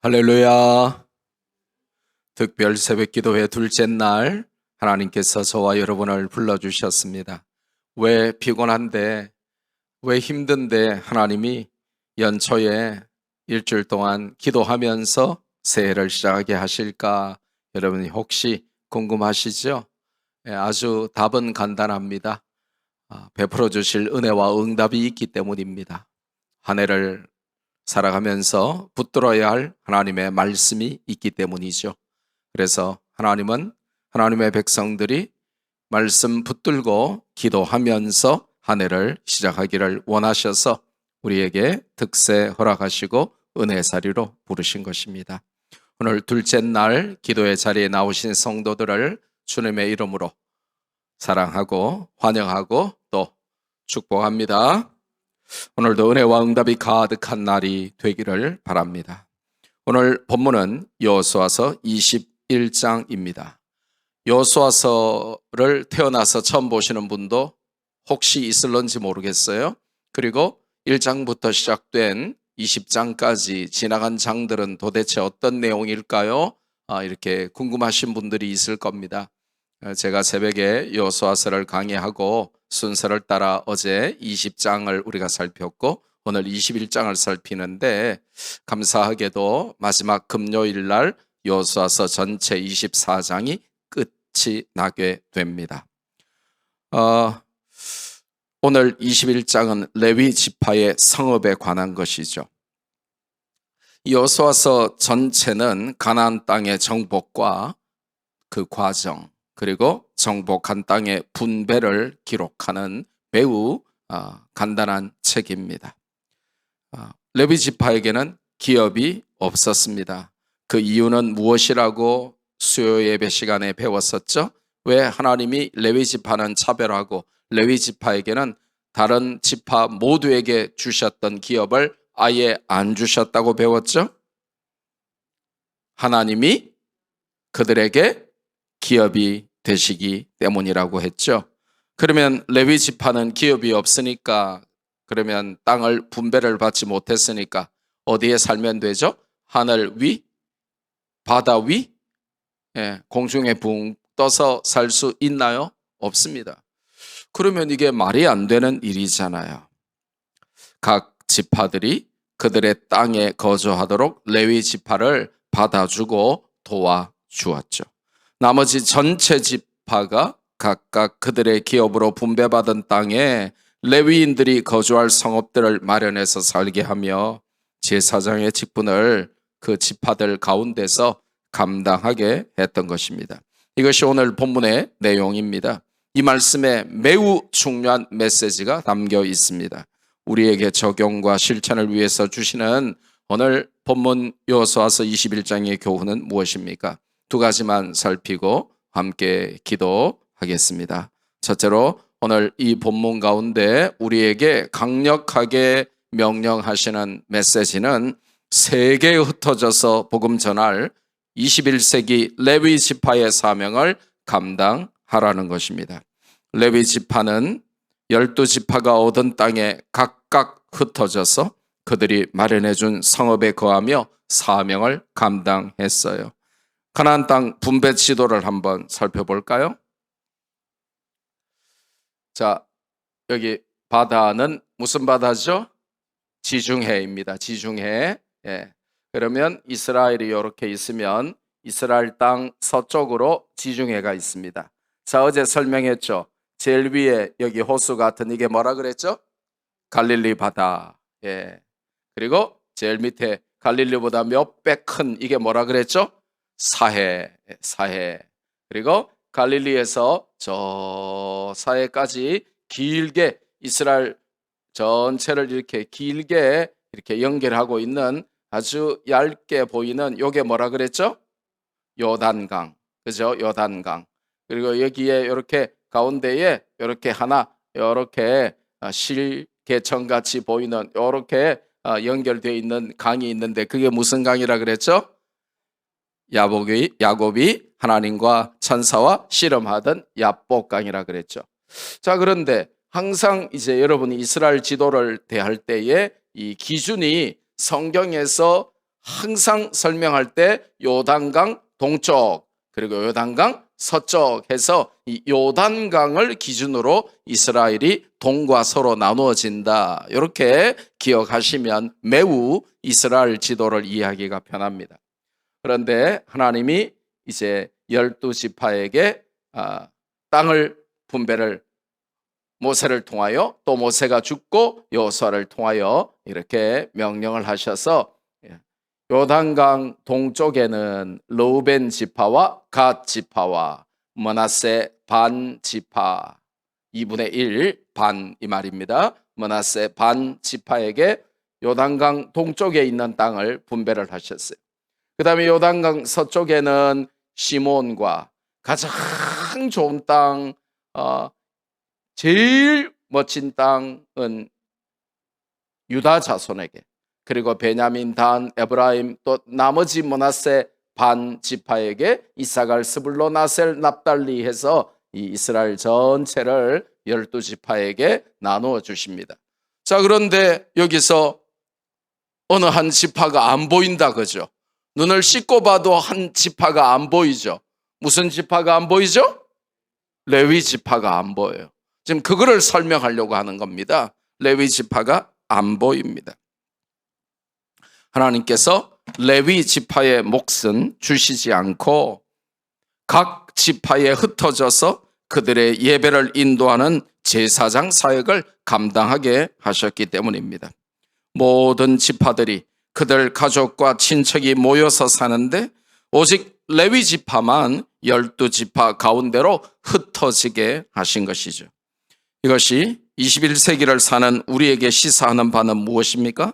할렐루야. 특별 새벽기도회 둘째 날 하나님께서 저와 여러분을 불러주셨습니다. 왜 피곤한데, 왜 힘든데 하나님이 연초에 일주일 동안 기도하면서 새해를 시작하게 하실까? 여러분이 혹시 궁금하시죠? 아주 답은 간단합니다. 베풀어 주실 은혜와 응답이 있기 때문입니다. 한 해를 살아가면서 붙들어야 할 하나님의 말씀이 있기 때문이죠. 그래서 하나님은 하나님의 백성들이 말씀 붙들고 기도하면서 한 해를 시작하기를 원하셔서 우리에게 특세 허락하시고 은혜사리로 부르신 것입니다. 오늘 둘째 날 기도의 자리에 나오신 성도들을 주님의 이름으로 사랑하고 환영하고 또 축복합니다. 오늘도 은혜와 응답이 가득한 날이 되기를 바랍니다. 오늘 본문은 여호수아서 21장입니다. 여호수아서를 태어나서 처음 보시는 분도 혹시 있을런지 모르겠어요. 그리고 1장부터 시작된 20장까지 지나간 장들은 도대체 어떤 내용일까요? 이렇게 궁금하신 분들이 있을 겁니다. 제가 새벽에 여호수아서를 강의하고 순서를 따라 어제 20장을 우리가 살폈고 오늘 21장을 살피는데 감사하게도 마지막 금요일 날 여호수아서 전체 24장이 끝이 나게 됩니다. 오늘 21장은 레위 지파의 성읍에 관한 것이죠. 여호수아서 전체는 가나안 땅의 정복과 그 과정 그리고 정복한 땅의 분배를 기록하는 매우 간단한 책입니다. 레위 지파에게는 기업이 없었습니다. 그 이유는 무엇이라고 수요 예배 시간에 배웠었죠? 왜 하나님이 레위 지파는 차별하고 레위 지파에게는 다른 지파 모두에게 주셨던 기업을 아예 안 주셨다고 배웠죠? 하나님이 그들에게 기업이 되시기 때문이라고 했죠. 그러면 레위 지파는 기업이 없으니까 그러면 땅을 분배를 받지 못했으니까 어디에 살면 되죠? 하늘 위? 바다 위? 공중에 붕 떠서 살 수 있나요? 없습니다. 그러면 이게 말이 안 되는 일이잖아요. 각 지파들이 그들의 땅에 거주하도록 레위 지파를 받아주고 도와주었죠. 나머지 전체 지파가 각각 그들의 기업으로 분배받은 땅에 레위인들이 거주할 성읍들을 마련해서 살게 하며 제사장의 직분을 그 지파들 가운데서 감당하게 했던 것입니다. 이것이 오늘 본문의 내용입니다. 이 말씀에 매우 중요한 메시지가 담겨 있습니다. 우리에게 적용과 실천을 위해서 주시는 오늘 본문 여호수아서 21장의 교훈은 무엇입니까? 두 가지만 살피고 함께 기도하겠습니다. 첫째로 오늘 이 본문 가운데 우리에게 강력하게 명령하시는 메시지는 세계에 흩어져서 복음 전할 21세기 레위 지파의 사명을 감당하라는 것입니다. 레위 지파는 12지파가 얻은 땅에 각각 흩어져서 그들이 마련해 준 성읍에 거하며 사명을 감당했어요. 가나안 땅 분배 지도를 한번 살펴볼까요? 자, 여기 바다는 무슨 바다죠? 지중해입니다. 지중해. 그러면 이스라엘이 이렇게 있으면 이스라엘 땅 서쪽으로 지중해가 있습니다. 자, 어제 설명했죠. 제일 위에 여기 호수 같은 이게 뭐라 그랬죠? 갈릴리 바다. 그리고 제일 밑에 갈릴리보다 몇 배 큰 이게 뭐라 그랬죠? 사해. 그리고 갈릴리에서 저 사해까지 길게 이스라엘 전체를 이렇게 길게 이렇게 연결하고 있는 아주 얇게 보이는 요게 뭐라 그랬죠? 요단강. 그죠? 요단강. 그리고 여기에 이렇게 가운데에 이렇게 하나 이렇게 실개천 같이 보이는 이렇게 연결되어 있는 강이 있는데 그게 무슨 강이라 그랬죠? 야곱이 하나님과 천사와 씨름하던 야복강이라 그랬죠. 자, 그런데 항상 이제 여러분이 이스라엘 지도를 대할 때에 이 기준이 성경에서 항상 설명할 때 요단강 동쪽 그리고 요단강 서쪽 해서 이 요단강을 기준으로 이스라엘이 동과 서로 나누어진다. 이렇게 기억하시면 매우 이스라엘 지도를 이해하기가 편합니다. 그런데 하나님이 이제 12지파에게 땅을 분배를 모세를 통하여 또 모세가 죽고 여호수아를 통하여 이렇게 명령을 하셔서 요단강 동쪽에는 르우벤 지파와 갓 지파와 므낫세 반 지파 2분의 1 반 이 말입니다. 므낫세 반 지파에게 요단강 동쪽에 있는 땅을 분배를 하셨어요. 그 다음에 요단강 서쪽에는 시몬과 가장 좋은 땅, 제일 멋진 땅은 유다 자손에게, 그리고 베냐민, 단, 에브라임, 또 나머지 므낫세 반 지파에게 이사갈, 스불론, 아셀, 납달리 해서 이 이스라엘 전체를 12지파에게 나누어 주십니다. 자, 그런데 여기서 어느 한 지파가 안 보인다, 그죠? 눈을 씻고 봐도 한 지파가 안 보이죠. 무슨 지파가 안 보이죠? 레위 지파가 안 보여요. 지금 그거를 설명하려고 하는 겁니다. 레위 지파가 안 보입니다. 하나님께서 레위 지파의 몫은 주시지 않고 각 지파에 흩어져서 그들의 예배를 인도하는 제사장 사역을 감당하게 하셨기 때문입니다. 모든 지파들이 그들 가족과 친척이 모여서 사는데 오직 레위 지파만 12지파 가운데로 흩어지게 하신 것이죠. 이것이 21세기를 사는 우리에게 시사하는 바는 무엇입니까?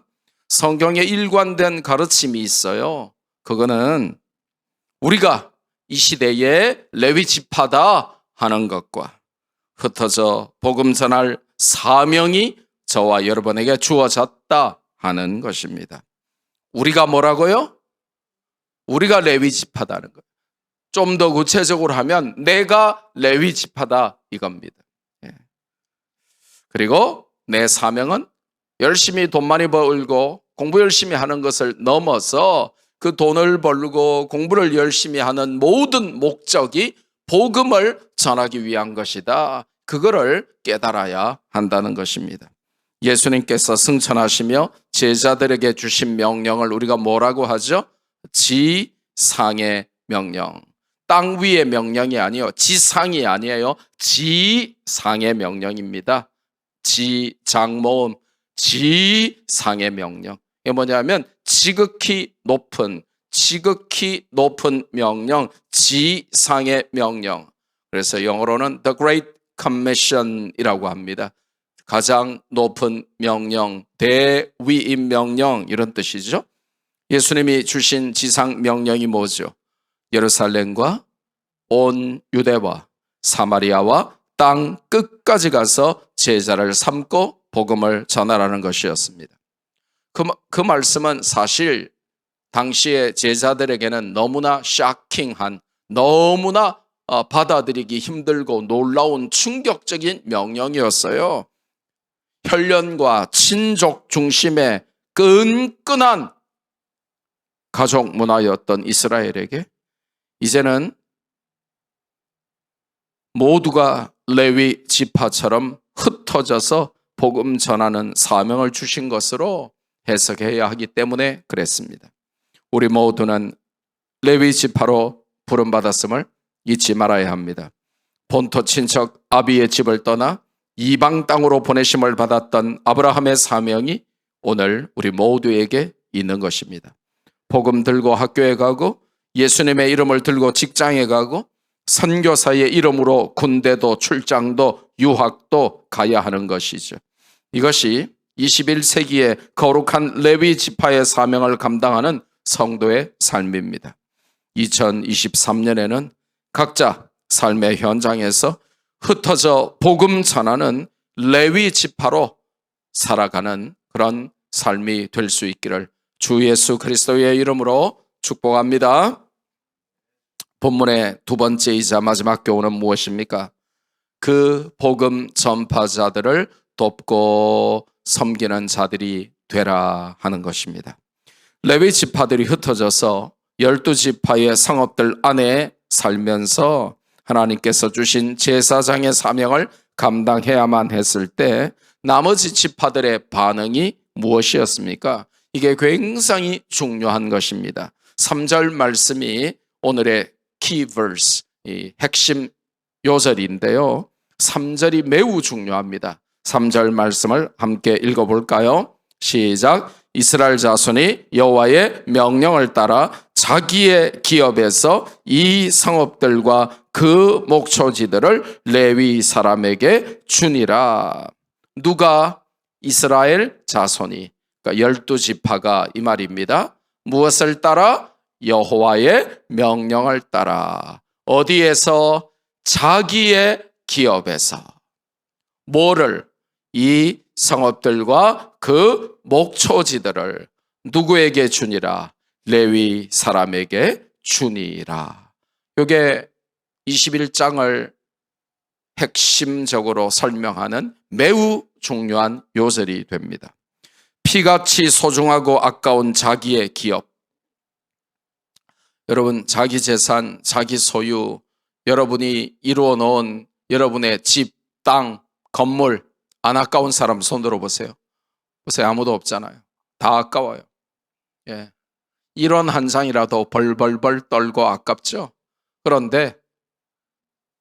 성경에 일관된 가르침이 있어요. 그거는 우리가 이 시대의 레위 지파다 하는 것과 흩어져 복음 전할 사명이 저와 여러분에게 주어졌다 하는 것입니다. 우리가 뭐라고요? 우리가 레위 지파다는 거예요. 좀 더 구체적으로 하면 내가 레위 지파다 이겁니다. 그리고 내 사명은 열심히 돈 많이 벌고 공부 열심히 하는 것을 넘어서 그 돈을 벌고 공부를 열심히 하는 모든 목적이 복음을 전하기 위한 것이다. 그거를 깨달아야 한다는 것입니다. 예수님께서 승천하시며 제자들에게 주신 명령을 우리가 뭐라고 하죠? 지상의 명령. 땅 위의 명령이 아니에요. 지상이 아니에요. 지상의 명령입니다. 지장모음, 지상의 명령. 이게 뭐냐면 지극히 높은 명령, 지상의 명령. 그래서 영어로는 The Great Commission이라고 합니다. 가장 높은 명령, 대위임 명령 이런 뜻이죠. 예수님이 주신 지상 명령이 뭐죠? 예루살렘과 온 유대와 사마리아와 땅 끝까지 가서 제자를 삼고 복음을 전하라는 것이었습니다. 그 말씀은 사실 당시의 제자들에게는 너무나 샤킹한, 너무나 받아들이기 힘들고 놀라운 충격적인 명령이었어요. 혈연과 친족 중심의 끈끈한 가족 문화였던 이스라엘에게 이제는 모두가 레위 지파처럼 흩어져서 복음 전하는 사명을 주신 것으로 해석해야 하기 때문에 그랬습니다. 우리 모두는 레위 지파로 부름받았음을 잊지 말아야 합니다. 본토 친척 아비의 집을 떠나 이방 땅으로 보내심을 받았던 아브라함의 사명이 오늘 우리 모두에게 있는 것입니다. 복음 들고 학교에 가고 예수님의 이름을 들고 직장에 가고 선교사의 이름으로 군대도 출장도 유학도 가야 하는 것이죠. 이것이 21세기의 거룩한 레위 지파의 사명을 감당하는 성도의 삶입니다. 2023년에는 각자 삶의 현장에서 흩어져 복음 전하는 레위 지파로 살아가는 그런 삶이 될 수 있기를 주 예수 그리스도의 이름으로 축복합니다. 본문의 두 번째이자 마지막 교훈은 무엇입니까? 그 복음 전파자들을 돕고 섬기는 자들이 되라 하는 것입니다. 레위 지파들이 흩어져서 12지파의 성읍들 안에 살면서 하나님께서 주신 제사장의 사명을 감당해야만 했을 때 나머지 지파들의 반응이 무엇이었습니까? 이게 굉장히 중요한 것입니다. 3절 말씀이 오늘의 key verse, 이 핵심 요절인데요. 3절이 매우 중요합니다. 3절 말씀을 함께 읽어볼까요? 시작. 이스라엘 자손이 여호와의 명령을 따라 자기의 기업에서 이 성읍들과 그 목초지들을 레위 사람에게 주니라. 누가? 이스라엘 자손이, 그러니까 12지파가 이 말입니다. 무엇을 따라? 여호와의 명령을 따라. 어디에서? 자기의 기업에서. 뭐를? 이 성읍들과 그 목초지들을 누구에게 주니라? 레위 사람에게 주니라. 이게 21장을 핵심적으로 설명하는 매우 중요한 요절이 됩니다. 피같이 소중하고 아까운 자기의 기업. 여러분, 자기 재산, 자기 소유, 여러분이 이루어 놓은 여러분의 집, 땅, 건물, 안 아까운 사람 손 들어보세요. 보세요. 아무도 없잖아요. 다 아까워요. 예. 이런 한 장이라도 벌벌벌 떨고 아깝죠. 그런데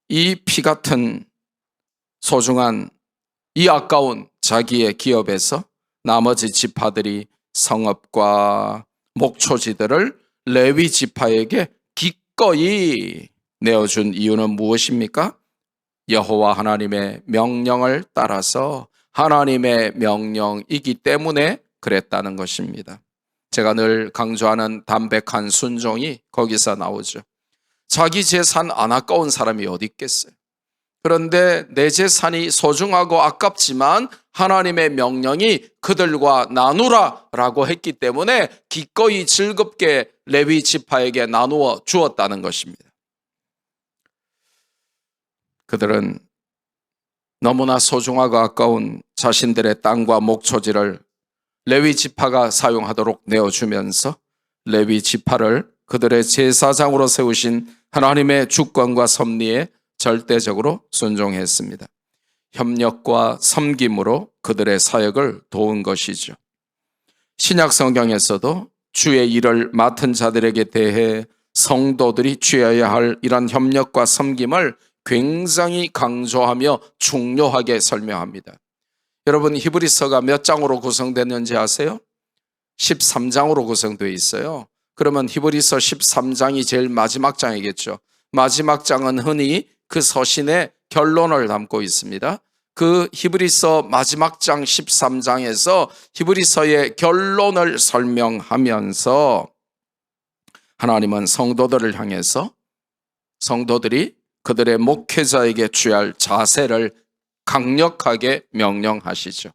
이 피 같은 소중한 이 아까운 자기의 기업에서 나머지 지파들이 성읍과 목초지들을 레위 지파에게 기꺼이 내어준 이유는 무엇입니까? 여호와 하나님의 명령을 따라서 하나님의 명령이기 때문에 그랬다는 것입니다. 제가 늘 강조하는 담백한 순종이 거기서 나오죠. 자기 재산 안 아까운 사람이 어디 있겠어요? 그런데 내 재산이 소중하고 아깝지만 하나님의 명령이 그들과 나누라 라고 했기 때문에 기꺼이 즐겁게 레위 지파에게 나누어 주었다는 것입니다. 그들은 너무나 소중하고 아까운 자신들의 땅과 목초지를 레위 지파가 사용하도록 내어주면서 레위 지파를 그들의 제사장으로 세우신 하나님의 주권과 섭리에 절대적으로 순종했습니다. 협력과 섬김으로 그들의 사역을 도운 것이죠. 신약 성경에서도 주의 일을 맡은 자들에게 대해 성도들이 취해야 할 이런 협력과 섬김을 굉장히 강조하며 중요하게 설명합니다. 여러분, 히브리서가 몇 장으로 구성됐는지 아세요? 13장으로 구성되어 있어요. 그러면 히브리서 13장이 제일 마지막 장이겠죠. 마지막 장은 흔히 그 서신의 결론을 담고 있습니다. 그 히브리서 마지막 장 13장에서 히브리서의 결론을 설명하면서 하나님은 성도들을 향해서 성도들이 그들의 목회자에게 취할 자세를 강력하게 명령하시죠.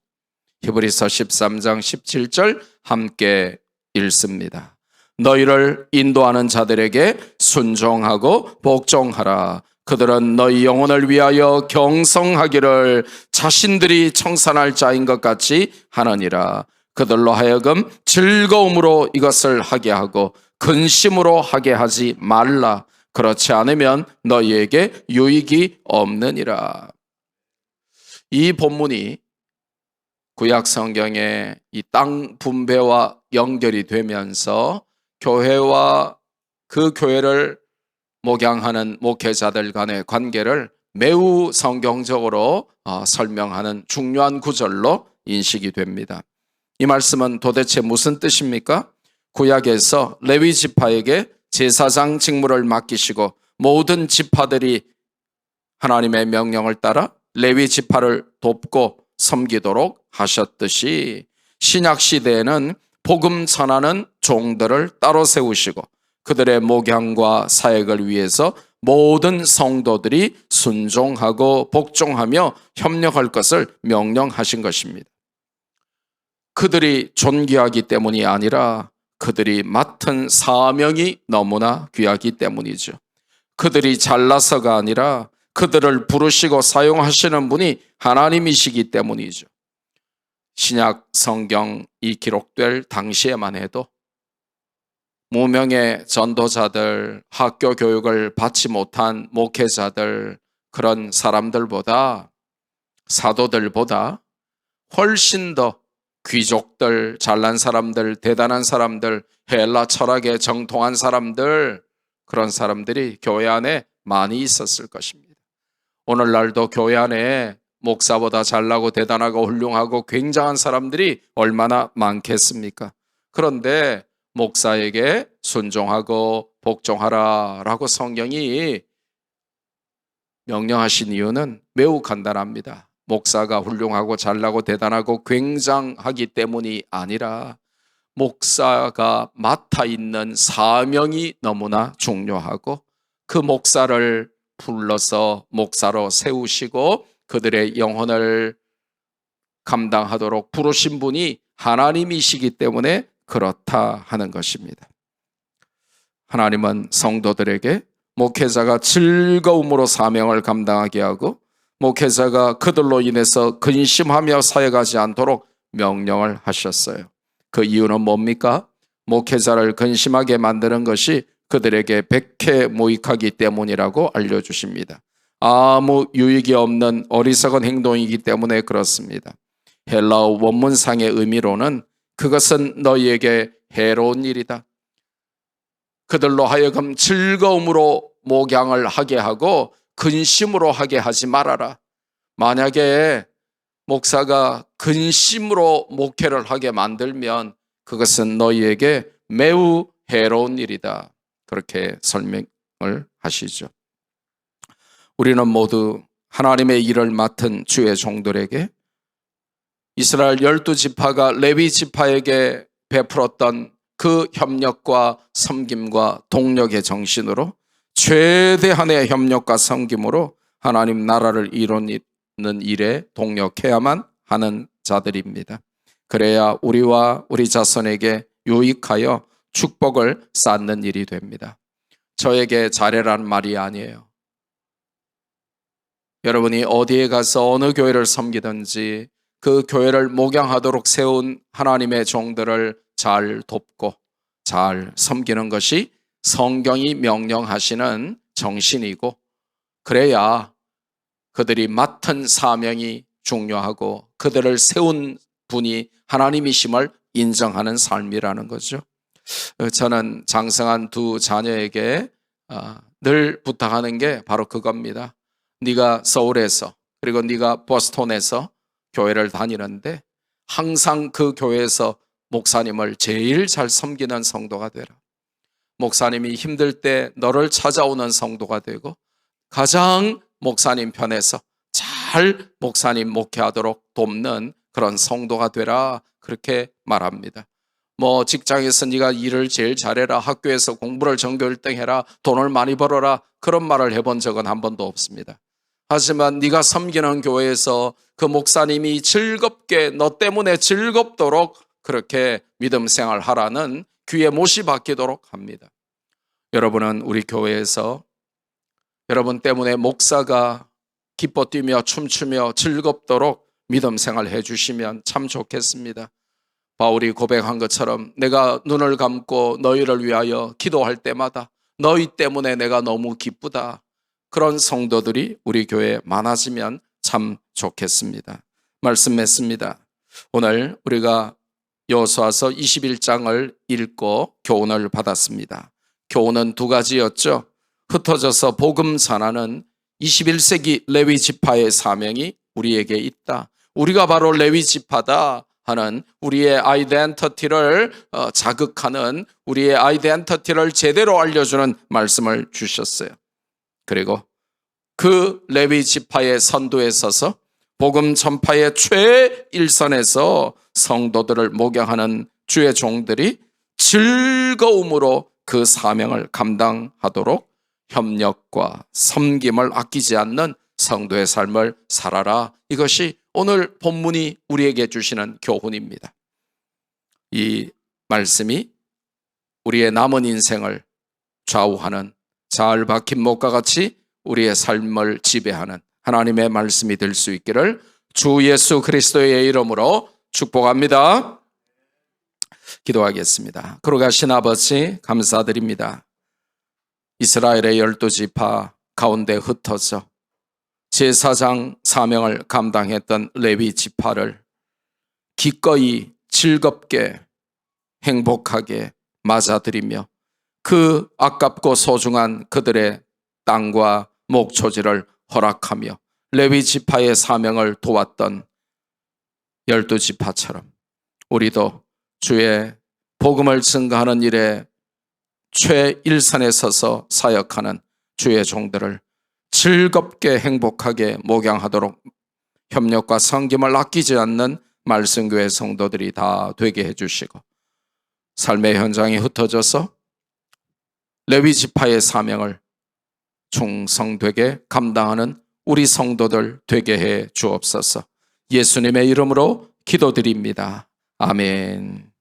히브리서 13장 17절 함께 읽습니다. 너희를 인도하는 자들에게 순종하고 복종하라. 그들은 너희 영혼을 위하여 경성하기를 자신들이 청산할 자인 것 같이 하느니라. 그들로 하여금 즐거움으로 이것을 하게 하고 근심으로 하게 하지 말라. 그렇지 않으면 너희에게 유익이 없느니라. 이 본문이 구약 성경의 이 땅 분배와 연결이 되면서 교회와 그 교회를 목양하는 목회자들 간의 관계를 매우 성경적으로 설명하는 중요한 구절로 인식이 됩니다. 이 말씀은 도대체 무슨 뜻입니까? 구약에서 레위 지파에게 제사장 직무를 맡기시고 모든 지파들이 하나님의 명령을 따라 레위 지파를 돕고 섬기도록 하셨듯이 신약 시대에는 복음 전하는 종들을 따로 세우시고 그들의 목양과 사역을 위해서 모든 성도들이 순종하고 복종하며 협력할 것을 명령하신 것입니다. 그들이 존귀하기 때문이 아니라 그들이 맡은 사명이 너무나 귀하기 때문이죠. 그들이 잘나서가 아니라 그들을 부르시고 사용하시는 분이 하나님이시기 때문이죠. 신약 성경이 기록될 당시에만 해도 무명의 전도자들, 학교 교육을 받지 못한 목회자들, 그런 사람들보다, 사도들보다 훨씬 더 귀족들, 잘난 사람들, 대단한 사람들, 헬라 철학에 정통한 사람들, 그런 사람들이 교회 안에 많이 있었을 것입니다. 오늘날도 교회 안에 목사보다 잘나고 대단하고 훌륭하고 굉장한 사람들이 얼마나 많겠습니까? 그런데 목사에게 순종하고 복종하라 라고 성경이 명령하신 이유는 매우 간단합니다. 목사가 훌륭하고 잘나고 대단하고 굉장하기 때문이 아니라 목사가 맡아 있는 사명이 너무나 중요하고, 그 목사를 불러서 목사로 세우시고 그들의 영혼을 감당하도록 부르신 분이 하나님이시기 때문에 그렇다 하는 것입니다. 하나님은 성도들에게 목회자가 즐거움으로 사명을 감당하게 하고, 목회자가 그들로 인해서 근심하며 사역하지 않도록 명령을 하셨어요. 그 이유는 뭡니까? 목회자를 근심하게 만드는 것이 그들에게 백해무익하기 때문이라고 알려주십니다. 아무 유익이 없는 어리석은 행동이기 때문에 그렇습니다. 헬라어 원문상의 의미로는 그것은 너희에게 해로운 일이다. 그들로 하여금 즐거움으로 목양을 하게 하고 근심으로 하게 하지 말아라. 만약에 목사가 근심으로 목회를 하게 만들면 그것은 너희에게 매우 해로운 일이다. 그렇게 설명을 하시죠. 우리는 모두 하나님의 일을 맡은 주의 종들에게 이스라엘 12지파가 레위 지파에게 베풀었던 그 협력과 섬김과 동력의 정신으로 최대한의 협력과 섬김으로 하나님 나라를 이루는 일에 동력해야만 하는 자들입니다. 그래야 우리와 우리 자손에게 유익하여 축복을 쌓는 일이 됩니다. 저에게 잘해라는 말이 아니에요. 여러분이 어디에 가서 어느 교회를 섬기든지 그 교회를 목양하도록 세운 하나님의 종들을 잘 돕고 잘 섬기는 것이 성경이 명령하시는 정신이고, 그래야 그들이 맡은 사명이 중요하고 그들을 세운 분이 하나님이심을 인정하는 삶이라는 거죠. 저는 장성한 두 자녀에게 늘 부탁하는 게 바로 그겁니다. 네가 서울에서 그리고 네가 보스턴에서 교회를 다니는데 항상 그 교회에서 목사님을 제일 잘 섬기는 성도가 되라. 목사님이 힘들 때 너를 찾아오는 성도가 되고 가장 목사님 편에서 잘 목사님 목회하도록 돕는 그런 성도가 되라, 그렇게 말합니다. 뭐 직장에서 네가 일을 제일 잘해라, 학교에서 공부를 전교 1등 해라, 돈을 많이 벌어라, 그런 말을 해본 적은 한 번도 없습니다. 하지만 네가 섬기는 교회에서 그 목사님이 즐겁게 너 때문에 즐겁도록 그렇게 믿음 생활하라는 귀에 못이 박히도록 합니다. 여러분은 우리 교회에서 여러분 때문에 목사가 기뻐 뛰며 춤추며 즐겁도록 믿음 생활해 주시면 참 좋겠습니다. 바울이 고백한 것처럼 내가 눈을 감고 너희를 위하여 기도할 때마다 너희 때문에 내가 너무 기쁘다. 그런 성도들이 우리 교회에 많아지면 참 좋겠습니다. 말씀 맺습니다. 오늘 우리가 여호수아서 21장을 읽고 교훈을 받았습니다. 교훈은 두 가지였죠. 흩어져서 복음 전하는 21세기 레위 지파의 사명이 우리에게 있다. 우리가 바로 레위 지파다 하는 우리의 아이덴티티를 자극하는, 우리의 아이덴티티를 제대로 알려주는 말씀을 주셨어요. 그리고 그 레위 지파의 선두에 서서 복음 전파의 최일선에서 성도들을 목양하는 주의 종들이 즐거움으로 그 사명을 감당하도록 협력과 섬김을 아끼지 않는 성도의 삶을 살아라. 이것이 오늘 본문이 우리에게 주시는 교훈입니다. 이 말씀이 우리의 남은 인생을 좌우하는 잘 박힌 목과 같이 우리의 삶을 지배하는 하나님의 말씀이 될 수 있기를 주 예수 그리스도의 이름으로 축복합니다. 기도하겠습니다. 거룩하신 아버지 감사드립니다. 이스라엘의 12지파 가운데 흩어져 제사장 사명을 감당했던 레위 지파를 기꺼이 즐겁게 행복하게 맞아들이며 그 아깝고 소중한 그들의 땅과 목초지를 허락하며 레위 지파의 사명을 도왔던 12지파처럼 우리도 주의 복음을 증거하는 일에 최일선에 서서 사역하는 주의 종들을 즐겁게 행복하게 목양하도록 협력과 섬김을 아끼지 않는 말씀교회 성도들이 다 되게 해주시고 삶의 현장에 흩어져서 레위 지파의 사명을 충성되게 감당하는 우리 성도들 되게 해 주옵소서. 예수님의 이름으로 기도드립니다. 아멘.